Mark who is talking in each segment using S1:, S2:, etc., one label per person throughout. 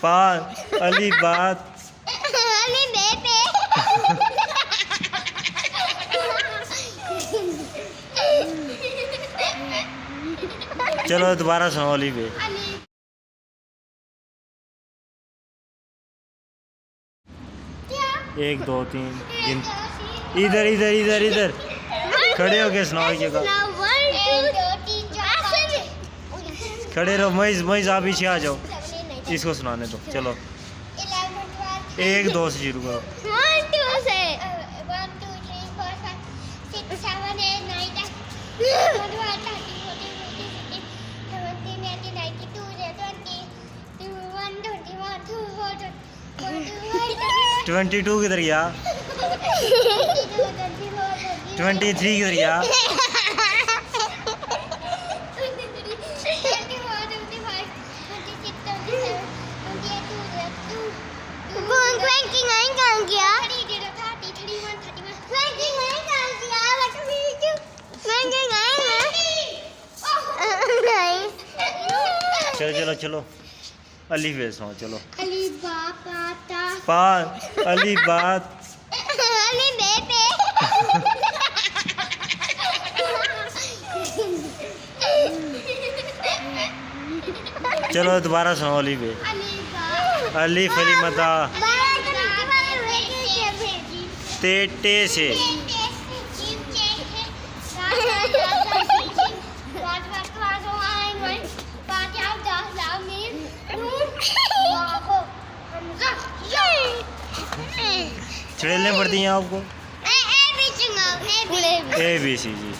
S1: पा अली बात
S2: अली बेबे
S1: चलो दोबारा सुनाओ अली बे। एक दो तीन गिन इधर इधर इधर इधर खड़े होके सुनाओ ये का खड़े रहो। मईज आप पीछे आ जाओ इसको सुनाने दो। चलो एक दो से शुरू करो।
S2: 1 2 से 1 2 3 4 5 6 7 8 9 10
S1: 22 किधर गया? 23 किधर गया?
S2: 29 कहाँ गया?
S1: चलो चलो चलो अली बे सुनाओ। चलो
S2: अली बाता
S1: पा अली बात
S2: अली बेबे
S1: चलो दोबारा सुनाओ अली बे। अली फली मता टे से छड़ेलने पड़ती हैं आपको। ए बी सी जी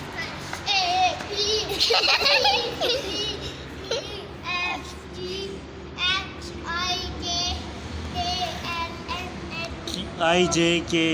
S1: आई जे के